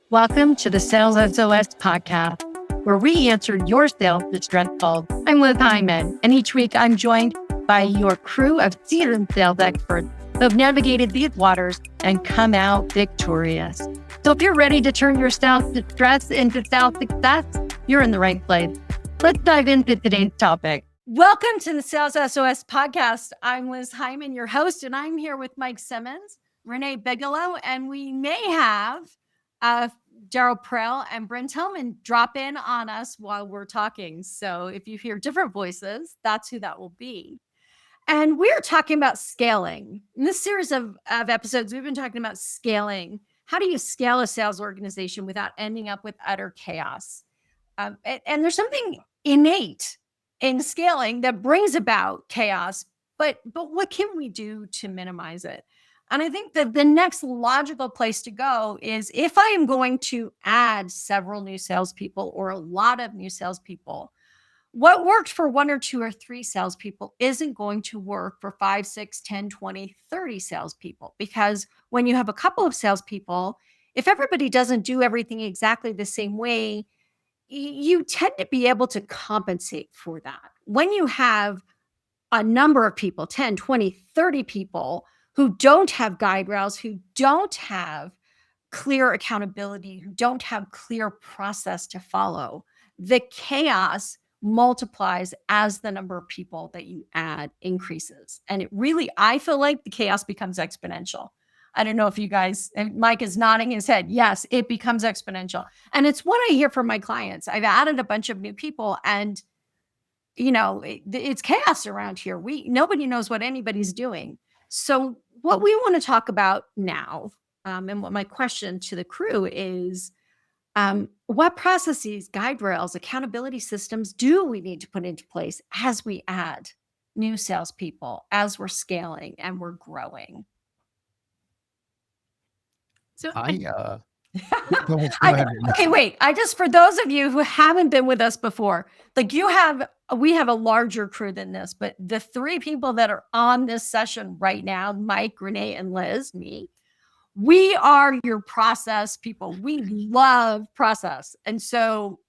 Welcome to the Sales SOS podcast, where we answer your sales distress calls. I'm Liz Hyman, and each week I'm joined by your crew of seasoned sales experts who have navigated these waters and come out victorious. So if you're ready to turn your sales distress into sales success, you're in the right place. Let's dive into today's topic. Welcome to the Sales SOS podcast. I'm Liz Hyman, your host, and I'm here with Mike Simmons, Renee Bigelow, and we may have Daryl Prell and Brent Hillman drop in on us while we're talking. So if you hear different voices, that's who that will be. And we're talking about scaling. In this series of episodes, we've been talking about scaling. How do you scale a sales organization without ending up with utter chaos? And there's something innate in scaling that brings about chaos, but what can we do to minimize it? And I think that the next logical place to go is if I am going to add several new salespeople or a lot of new salespeople, what worked for 1 or 2 or 3 salespeople isn't going to work for 5, 6, 10, 20, 30 salespeople. Because when you have a couple of salespeople, if everybody doesn't do everything exactly the same way, you tend to be able to compensate for that. When you have a number of people, 10, 20, 30 people, who don't have guide rails, who don't have clear accountability, who don't have clear process to follow, the chaos multiplies as the number of people that you add increases. And it really, I feel like the chaos becomes exponential. I don't know if you guys, and Mike is nodding his head. Yes, it becomes exponential. And it's what I hear from my clients. I've added a bunch of new people and it's chaos around here. Nobody knows what anybody's doing. So what we want to talk about now, and what my question to the crew is, what processes, guide rails, accountability systems do we need to put into place as we add new salespeople, as we're scaling and we're growing? So Go ahead. Okay, wait. For those of you who haven't been with us before, we have a larger crew than this, but the 3 people that are on this session right now, Mike, Renee, and Liz, me, we are your process people. We love process. And so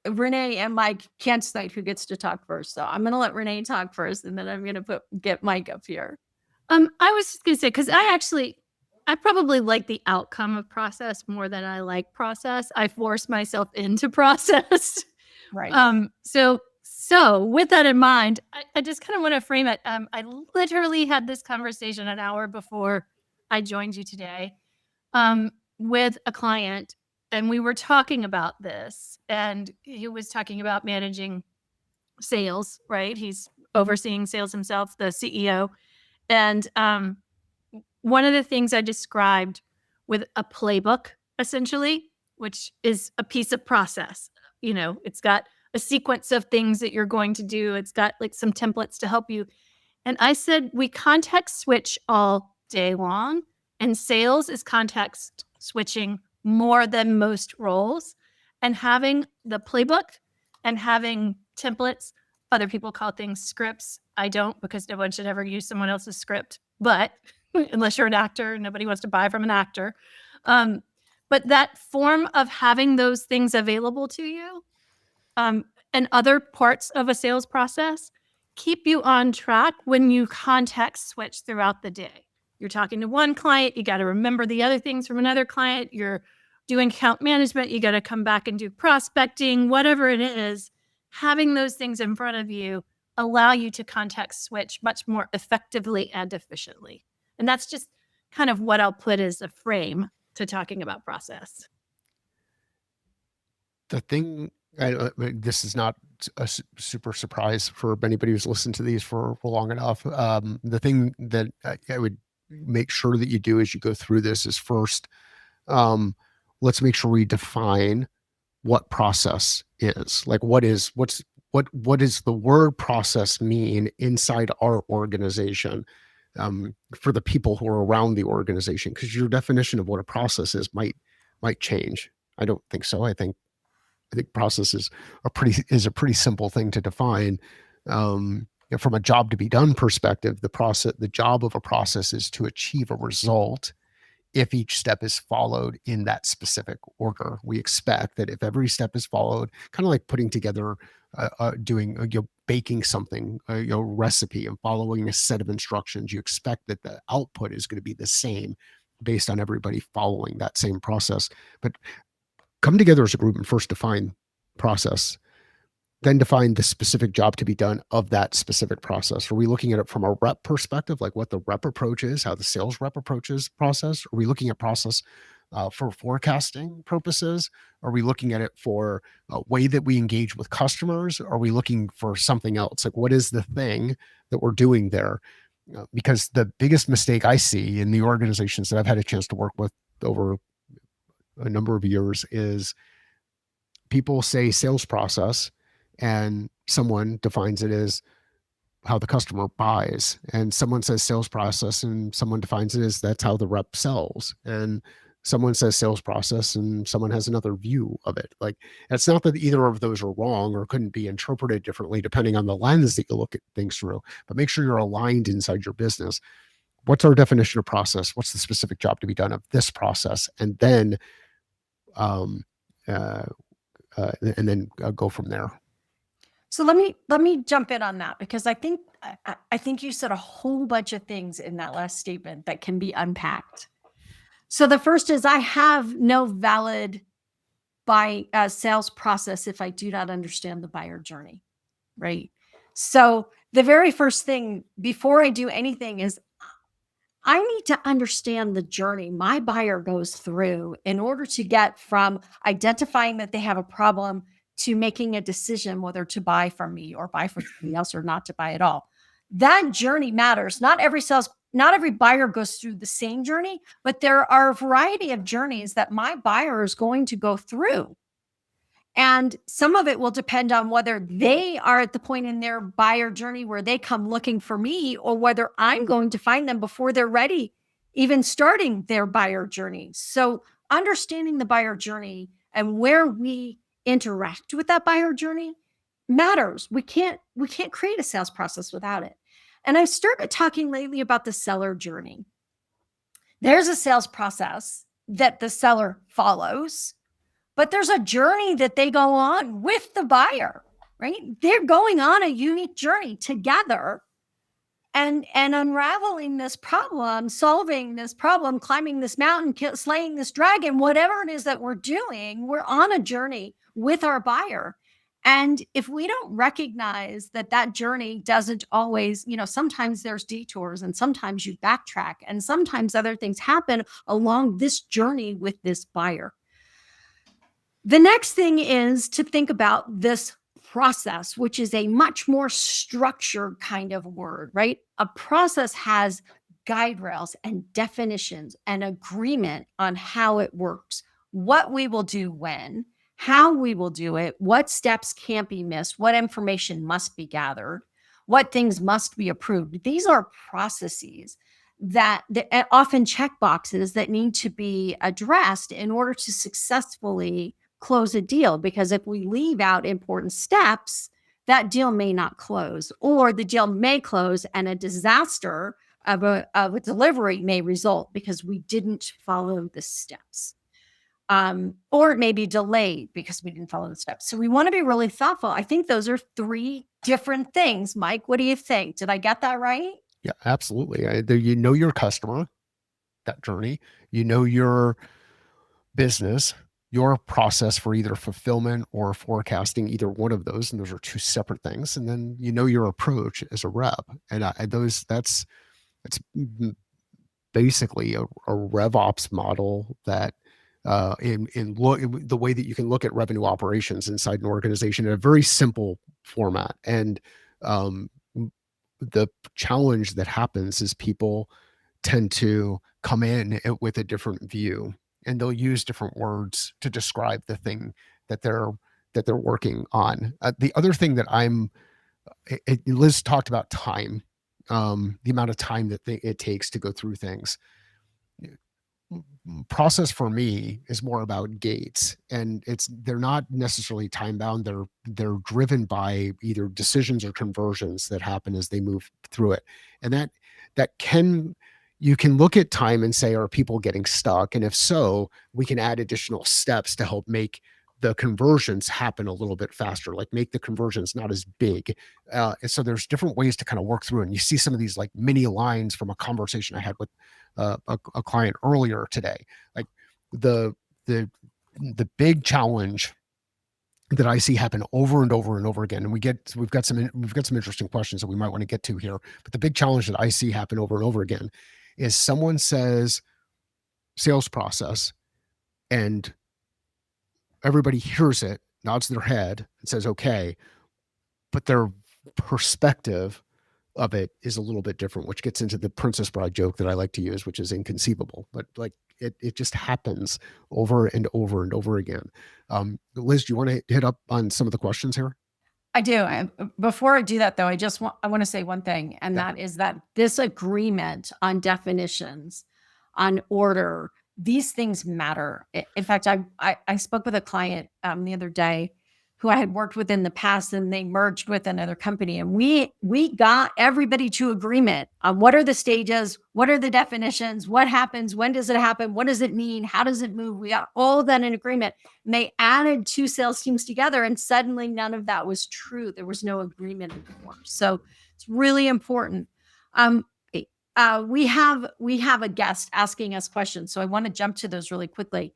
Renee and Mike can't decide who gets to talk first. So I'm going to let Renee talk first, and then I'm going to get Mike up here. I was just going to say, because I probably like the outcome of process more than I like process. I force myself into process. Right. So with that in mind, I just kind of want to frame it. I literally had this conversation an hour before I joined you today with a client, and we were talking about this, and he was talking about managing sales, right? He's overseeing sales himself, the CEO. And one of the things I described with a playbook, essentially, which is a piece of process. It's got a sequence of things that you're going to do. It's got some templates to help you. And I said, we context switch all day long, and sales is context switching more than most roles. And having the playbook and having templates, other people call things scripts. I don't, because no one should ever use someone else's script. But unless you're an actor, nobody wants to buy from an actor. But that form of having those things available to you and other parts of a sales process keep you on track when you context switch throughout the day. You're talking to one client, you got to remember the other things from another client. You're doing account management, you got to come back and do prospecting, whatever it is. Having those things in front of you allow you to context switch much more effectively and efficiently. And that's just kind of what I'll put as a frame to talking about process. The thing, this is not a super surprise for anybody who's listened to these for long enough. The thing that I would make sure that you do as you go through this is first, let's make sure we define what process is. What does the word process mean inside our organization? For the people who are around the organization, because your definition of what a process is might change. I don't think so. I think process is a pretty simple thing to define. From a job to be done perspective, the job of a process is to achieve a result if each step is followed in that specific order. We expect that if every step is followed, kind of like putting together, doing, baking something, recipe and following a set of instructions, you expect that the output is going to be the same based on everybody following that same process. But come together as a group and first define process, then define the specific job to be done of that specific process. Are we looking at it from a rep perspective, like what the rep approach is, how the sales rep approaches process? Are we looking at process for forecasting purposes? Are we looking at it for a way that we engage with customers? Are we looking for something else? Like, what is the thing that we're doing there? Because the biggest mistake I see in the organizations that I've had a chance to work with over a number of years is people say sales process and someone defines it as how the customer buys, and someone says sales process and someone defines it as that's how the rep sells, and someone says sales process and someone has another view of it. Like, it's not that either of those are wrong or couldn't be interpreted differently depending on the lens that you look at things through, but make sure you're aligned inside your business. What's our definition of process? What's the specific job to be done of this process? And then go from there. So let me jump in on that, because I think you said a whole bunch of things in that last statement that can be unpacked. So the first is, I have no valid sales process if I do not understand the buyer journey, right? So the very first thing before I do anything is I need to understand the journey my buyer goes through in order to get from identifying that they have a problem to making a decision whether to buy from me or buy from somebody else or not to buy at all. That journey matters. Not every buyer goes through the same journey, but there are a variety of journeys that my buyer is going to go through. And some of it will depend on whether they are at the point in their buyer journey where they come looking for me, or whether I'm going to find them before they're ready, even starting their buyer journey. So understanding the buyer journey and where we interact with that buyer journey matters. We can't create a sales process without it. And I've started talking lately about the seller journey. There's a sales process that the seller follows, but there's a journey that they go on with the buyer, right? They're going on a unique journey together and unraveling this problem, solving this problem, climbing this mountain, slaying this dragon, whatever it is that we're doing, we're on a journey with our buyer. And if we don't recognize that journey doesn't always, sometimes there's detours and sometimes you backtrack and sometimes other things happen along this journey with this buyer. The next thing is to think about this process, which is a much more structured kind of word, right? A process has guide rails and definitions and agreement on how it works, what we will do when, how we will do it, what steps can't be missed, what information must be gathered, what things must be approved. These are processes that often check boxes that need to be addressed in order to successfully close a deal, because if we leave out important steps, that deal may not close, or the deal may close and a disaster of a delivery may result because we didn't follow the steps. Or it may be delayed because we didn't follow the steps. So we want to be really thoughtful. I think those are three different things. Mike, what do you think? Did I get that right? Yeah, absolutely. You know your customer, that journey, you know your business, your process for either fulfillment or forecasting, either one of those, and those are two separate things. And then you know your approach as a rep, and that's basically a RevOps model that the way that you can look at revenue operations inside an organization in a very simple format. And the challenge that happens is people tend to come in with a different view, and they'll use different words to describe the thing that they're working on. The other thing that Liz talked about time, the amount of time that it takes to go through things. Process for me is more about gates, and they're not necessarily time bound. They're driven by either decisions or conversions that happen as they move through it, and that can you can look at time and say, are people getting stuck? And if so, we can add additional steps to help make the conversions happen a little bit faster, like make the conversions not as big. And so there's different ways to kind of work through. And you see some of these like mini lines from a conversation I had with a client earlier today. Like the big challenge that I see happen over and over and over again. And we've got some interesting questions that we might want to get to here. But the big challenge that I see happen over and over again is someone says sales process, and everybody hears it, nods their head, and says, okay, but their perspective of it is a little bit different, which gets into the Princess Bride joke that I like to use, which is inconceivable. But like it just happens over and over and over again. Liz, do you want to hit up on some of the questions here? I do. Before I do that, though, I want to say one thing, and that is that this agreement on definitions, on order, these things matter. In fact, I spoke with a client the other day who I had worked with in the past, and they merged with another company, and we got everybody to agreement on what are the stages, what are the definitions, what happens, when does it happen, what does it mean, how does it move. We got all of that in agreement, and they added 2 sales teams together, and suddenly none of that was true. There was no agreement anymore. So it's really important. We have a guest asking us questions, so I want to jump to those really quickly.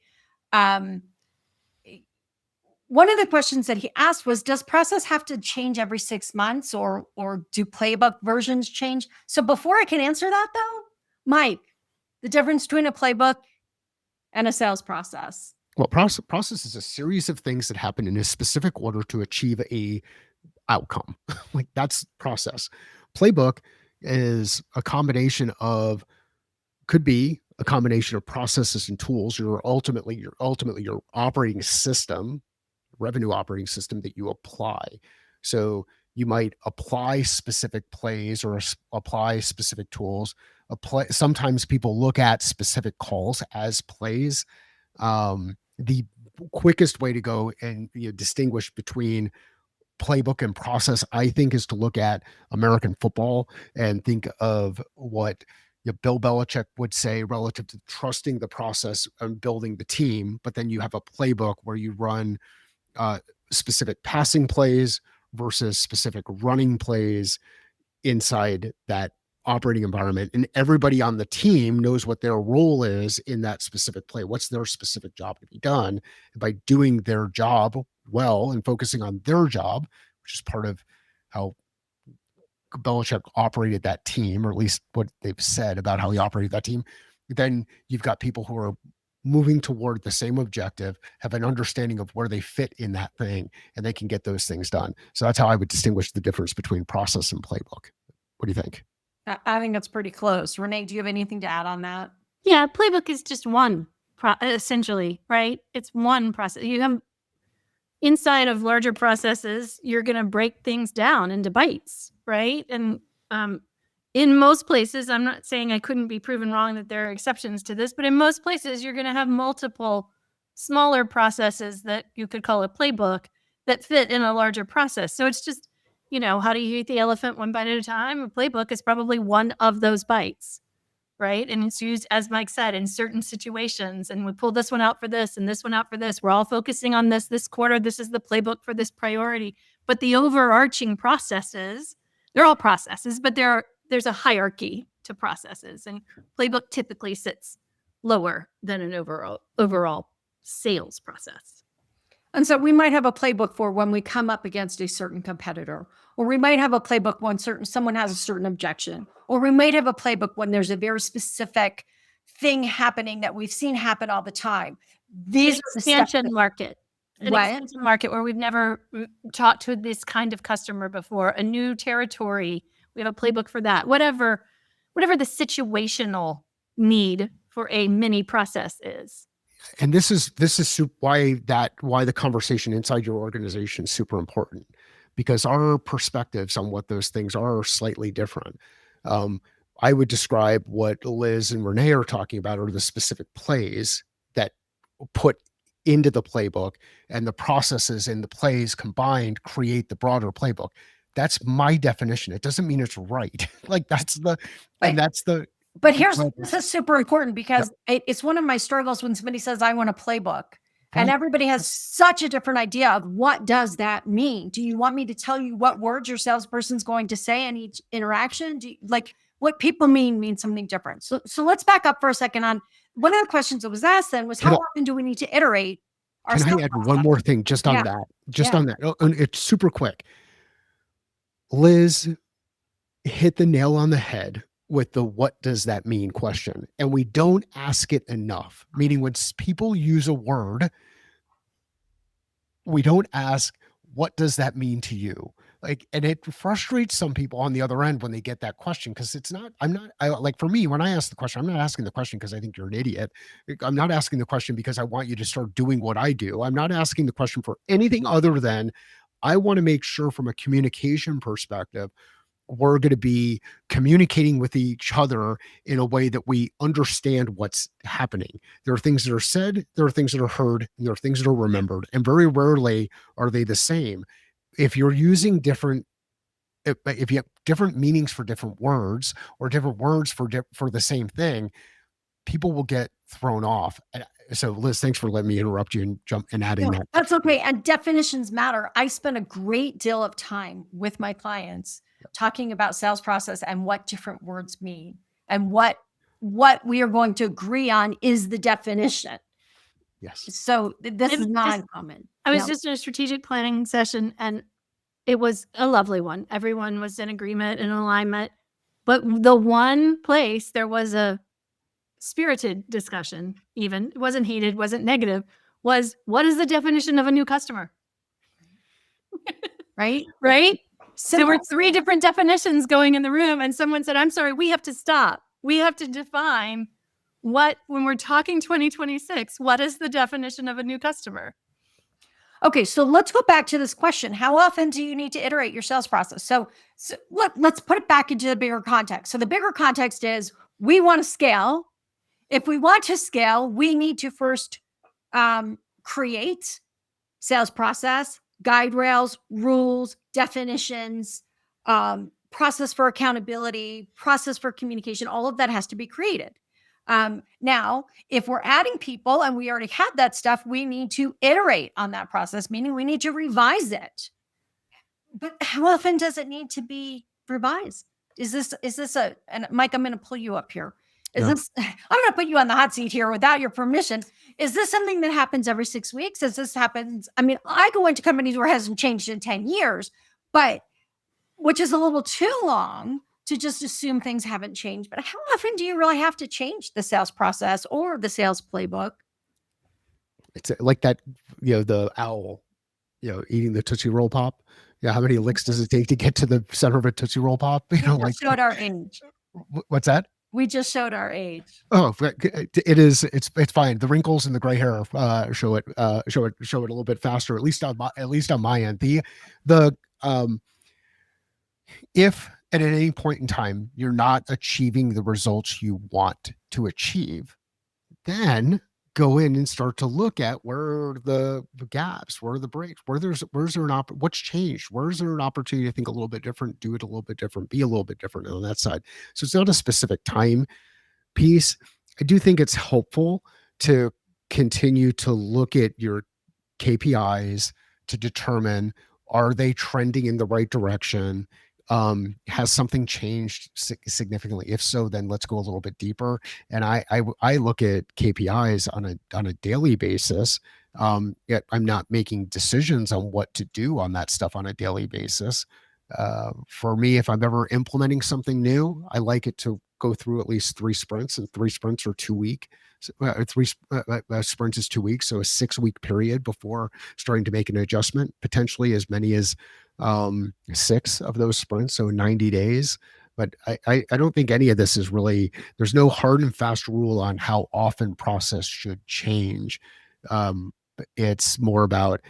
One of the questions that he asked was, does process have to change every 6 months, or do playbook versions change? So before I can answer that, though, Mike, the difference between a playbook and a sales process. Well, process is a series of things that happen in a specific order to achieve a outcome. Like that's process. Playbook is a combination of, could be a combination of processes and tools. Your ultimately your operating system, revenue operating system that you apply. So you might apply specific plays or apply specific tools. Sometimes people look at specific calls as plays. The quickest way to go and distinguish between playbook and process, I think, is to look at American football and think of what Bill Belichick would say relative to trusting the process and building the team. But then you have a playbook where you run specific passing plays versus specific running plays inside that operating environment. And everybody on the team knows what their role is in that specific play. What's their specific job to be done? And by doing their job well and focusing on their job, which is part of how Belichick operated that team, or at least what they've said about how he operated that team, then you've got people who are moving toward the same objective, have an understanding of where they fit in that thing, and they can get those things done. So that's how I would distinguish the difference between process and playbook. What do you think? I think that's pretty close. Renee, do you have anything to add on that? Yeah, playbook is just one, essentially, right? It's one process. You have inside of larger processes, you're going to break things down into bites, right? And in most places, I'm not saying I couldn't be proven wrong that there are exceptions to this, but in most places, you're going to have multiple smaller processes that you could call a playbook that fit in a larger process. So it's just, how do you eat the elephant one bite at a time? A playbook is probably one of those bites, right? And it's used, as Mike said, in certain situations. And we pull this one out for this and this one out for this. We're all focusing on this quarter. This is the playbook for this priority. But the overarching processes, they're all processes, but there's a hierarchy to processes, and playbook typically sits lower than an overall sales process. And so we might have a playbook for when we come up against a certain competitor, or we might have a playbook when someone has a certain objection, or we might have a playbook when there's a very specific thing happening that we've seen happen all the time. These are the expansion market. An expansion market where we've never talked to this kind of customer before, a new territory. We have a playbook for that. Whatever the situational need for a mini process is. And this is why the conversation inside your organization is super important, because our perspectives on what those things are slightly different. I would describe what Liz and Renee are talking about are the specific plays that put into the playbook, and the processes and the plays combined create the broader playbook. That's my definition. It doesn't mean it's right. Like that's the But this is super important because it's one of my struggles when somebody says, I want a playbook. And everybody has such a different idea of what does that mean? Do you want me to tell you what words your salesperson's going to say in each interaction? What people means something different. So let's back up for a second on one of the questions that was asked then was how often do we need to iterate our Can I add one more thing just on that? On that. Oh, and it's super quick. Liz hit the nail on the head with the what does that mean question. And we don't ask it enough, meaning when people use a word, we don't ask, what does that mean to you? And it frustrates some people on the other end when they get that question, because for me, when I ask the question, I'm not asking the question because I think you're an idiot. I'm not asking the question because I want you to start doing what I do. I'm not asking the question for anything other than I want to make sure from a communication perspective, we're going to be communicating with each other in a way that we understand what's happening. There are things that are said, there are things that are heard, and there are things that are remembered. And very rarely are they the same. If you're using if you have different meanings for different words or different words for the same thing, people will get thrown off. So Liz, thanks for letting me interrupt you and jump and adding that. That's okay. And definitions matter. I spend a great deal of time with my clients talking about sales process and what different words mean and what we are going to agree on is the definition. Yes. So this is not uncommon. I was just in a strategic planning session and it was a lovely one. Everyone was in agreement and alignment, but the one place there was a spirited discussion, even it wasn't heated, wasn't negative, was what is the definition of a new customer? Right? So there were 3 different definitions going in the room and someone said, I'm sorry, we have to stop. We have to define when we're talking 2026, what is the definition of a new customer? Okay, so let's go back to this question. How often do you need to iterate your sales process? So let's put it back into the bigger context. So the bigger context is we want to scale. If we want to scale, we need to first create sales process, guide rails, rules, definitions, process for accountability, process for communication. All of that has to be created. Now, if we're adding people and we already had that stuff, we need to iterate on that process, meaning we need to revise it. But how often does it need to be revised? Is this and Mike, I'm going to pull you up here. I'm going to put you on the hot seat here without your permission. Is this something that happens every 6 weeks? I go into companies where it hasn't changed in 10 years, which is a little too long to just assume things haven't changed. But how often do you really have to change the sales process or the sales playbook? It's like that, the owl, eating the Tootsie Roll Pop. Yeah. How many licks does it take to get to the center of a Tootsie Roll Pop? We just showed our age. What's that? We just showed our age. Oh, it's fine. The wrinkles and the gray hair show it a little bit faster, at least on my end. If at any point in time you're not achieving the results you want to achieve, then go in and start to look at where are the gaps, where are the breaks, what's changed, where's there an opportunity to think a little bit different, do it a little bit different, be a little bit different on that side. So it's not a specific time piece. I do think it's helpful to continue to look at your KPIs to determine, are they trending in the right direction? Has something changed significantly? If so, then let's go a little bit deeper. And I look at KPIs on a daily basis. Yet I'm not making decisions on what to do on that stuff on a daily basis. For me, if I'm ever implementing something new, I like it to go through at least 3 sprints, and 3 sprints are 2 weeks. 3 sprints is 2 weeks. So a 6-week period before starting to make an adjustment, potentially as many as 6 of those sprints. So 90 days. But I don't think any of this is really, there's no hard and fast rule on how often process should change. It's more about,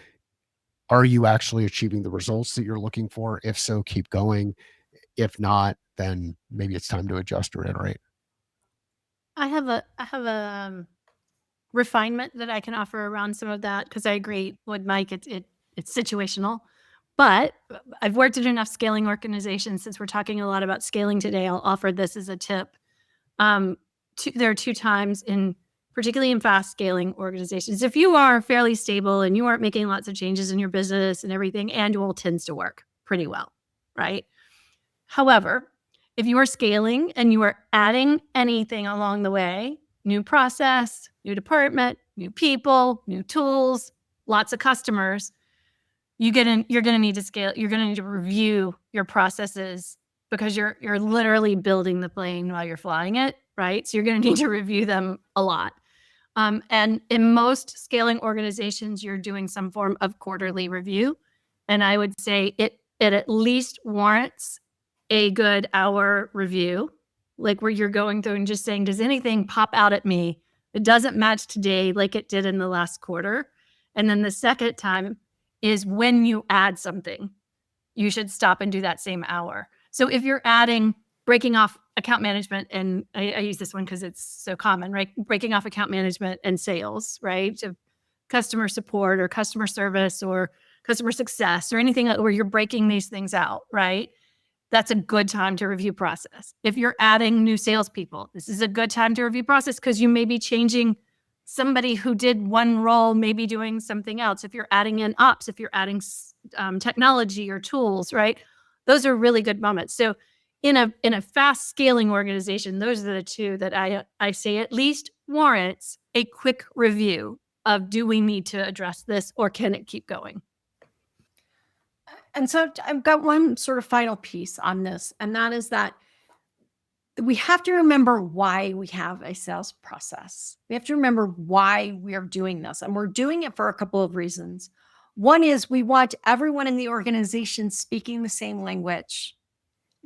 are you actually achieving the results that you're looking for? If so, keep going. If not, then maybe it's time to adjust or iterate. I have a refinement that I can offer around some of that, because I agree with Mike. It's situational, but I've worked in enough scaling organizations. Since we're talking a lot about scaling today, I'll offer this as a tip. There are two times particularly in fast scaling organizations. If you are fairly stable and you aren't making lots of changes in your business and everything, annual tends to work pretty well, right? However, if you are scaling and you are adding anything along the way, new process, new department, new people, new tools, lots of customers, you're going to need to scale. You're going to need to review your processes because you're literally building the plane while you're flying it, right? So you're going to need to review them a lot. And in most scaling organizations, you're doing some form of quarterly review. And I would say it at least warrants a good hour review, like where you're going through and just saying, does anything pop out at me? It doesn't match today like it did in the last quarter. And then the second time is when you add something, you should stop and do that same hour. So if you're breaking off account management, and I use this one because it's so common, right? Breaking off account management and sales, right? To customer support or customer service or customer success or anything where you're breaking these things out, right? That's a good time to review process. If you're adding new salespeople, this is a good time to review process because you may be changing somebody who did one role, maybe doing something else. If you're adding in ops, if you're adding technology or tools, right? Those are really good moments. So in a fast scaling organization, those are the two that I say at least warrants a quick review of, do we need to address this or can it keep going? And so I've got one sort of final piece on this, and that is that we have to remember why we have a sales process. We have to remember why we are doing this, and we're doing it for a couple of reasons. One is we want everyone in the organization speaking the same language,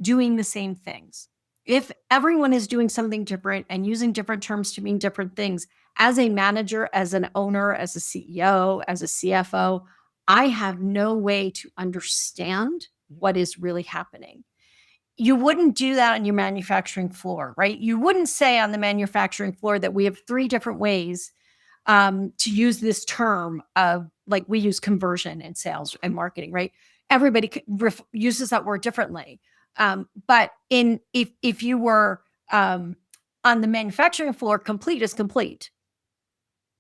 doing the same things. If everyone is doing something different and using different terms to mean different things, as a manager, as an owner, as a CEO, as a CFO, I have no way to understand what is really happening. You wouldn't do that on your manufacturing floor, right? You wouldn't say on the manufacturing floor that we have 3 different ways to use this term of, like, we use conversion in sales and marketing, right? Everybody uses that word differently. But if you were on the manufacturing floor, complete is complete.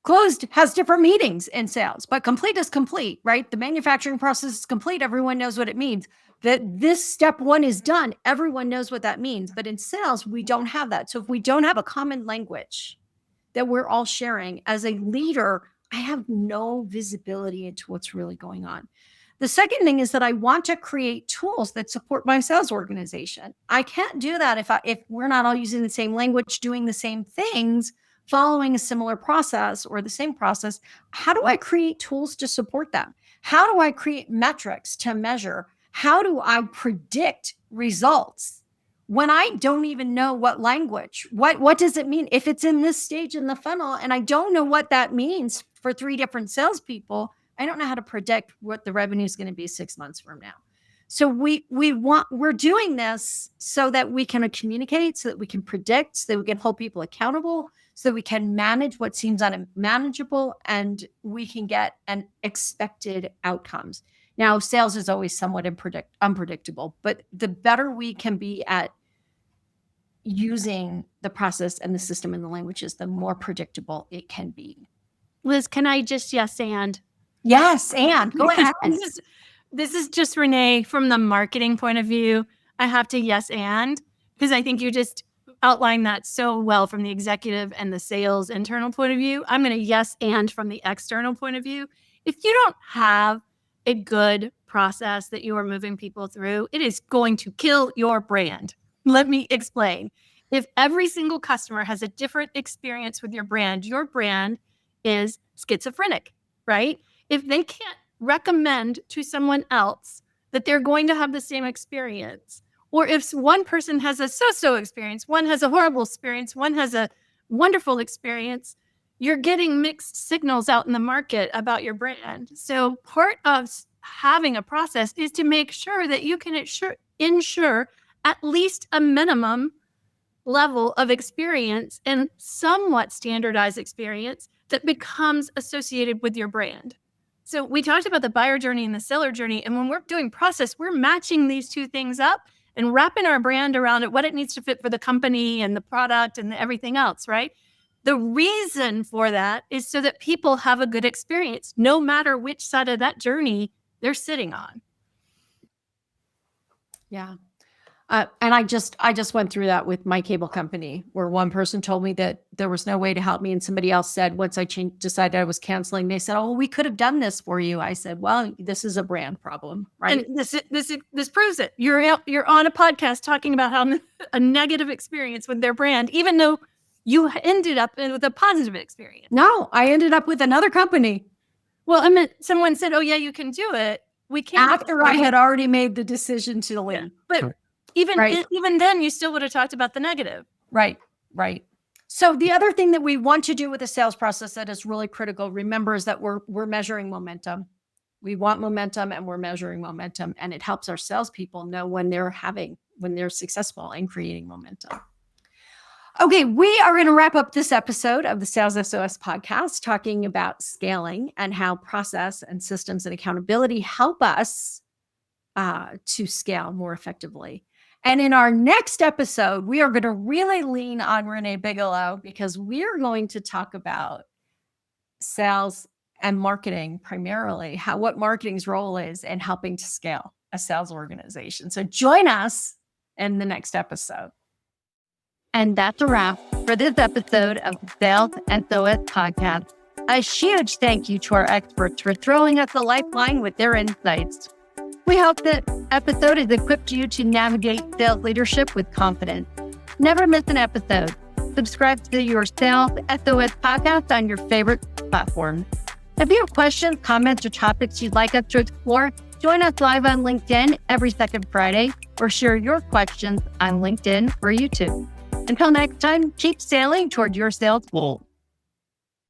Closed has different meanings in sales, but complete is complete, right? The manufacturing process is complete. Everyone knows what it means. That this step 1 is done. Everyone knows what that means. But in sales, we don't have that. So if we don't have a common language that we're all sharing, as a leader, I have no visibility into what's really going on. The second thing is that I want to create tools that support my sales organization. I can't do that if we're not all using the same language, doing the same things, following a similar process or the same process. How do I create tools to support them? How do I create metrics to measure? How do I predict results when I don't even know what language? What does it mean if it's in this stage in the funnel and I don't know what that means for 3 different salespeople? I don't know how to predict what the revenue is going to be 6 months from now. So we're doing this so that we can communicate, so that we can predict, so that we can hold people accountable, so that we can manage what seems unmanageable, and we can get an expected outcomes. Now, sales is always somewhat unpredictable, but the better we can be at using the process and the system and the languages, the more predictable it can be. Liz, can I just yes and? Yes, and go ahead. This is just Renee from the marketing point of view. I have to yes and, because I think you just outlined that so well from the executive and the sales internal point of view. I'm going to yes and from the external point of view. If you don't have a good process that you are moving people through, it is going to kill your brand. Let me explain. If every single customer has a different experience with your brand is schizophrenic, right? If they can't recommend to someone else that they're going to have the same experience, or if one person has a so-so experience, one has a horrible experience, one has a wonderful experience, you're getting mixed signals out in the market about your brand. So part of having a process is to make sure that you can ensure at least a minimum level of experience and somewhat standardized experience that becomes associated with your brand. So we talked about the buyer journey and the seller journey. And when we're doing process, we're matching these 2 things up and wrapping our brand around it, what it needs to fit for the company and the product and everything else, right? The reason for that is so that people have a good experience, no matter which side of that journey they're sitting on. Yeah. And I just went through that with my cable company, where one person told me that there was no way to help me, and somebody else said, once I decided I was canceling, they said, "Oh, we could have done this for you." I said, "Well, this is a brand problem, right?" And this proves it. You're on a podcast talking about how a negative experience with their brand, even though you ended up with a positive experience. No, I ended up with another company. Well, I mean, someone said, "Oh yeah, you can do it." We can't. After I had already made the decision to leave. Yeah. But Sure. even then, you still would have talked about the negative. Right. So the other thing that we want to do with the sales process that is really critical, remember, is that we're measuring momentum. We want momentum, and we're measuring momentum, and it helps our salespeople know when they're successful in creating momentum. Okay, we are going to wrap up this episode of the Sales SOS podcast talking about scaling and how process and systems and accountability help us to scale more effectively. And in our next episode, we are going to really lean on Renee Bigelow, because we're going to talk about sales and marketing, primarily what marketing's role is in helping to scale a sales organization. So join us in the next episode. And that's a wrap for this episode of the Sales SOS podcast. A huge thank you to our experts for throwing us a lifeline with their insights. We hope that episode has equipped you to navigate sales leadership with confidence. Never miss an episode. Subscribe to your Sales SOS podcast on your favorite platform. If you have questions, comments, or topics you'd like us to explore, join us live on LinkedIn every second Friday, or share your questions on LinkedIn or YouTube. Until next time, keep sailing toward your sales goal.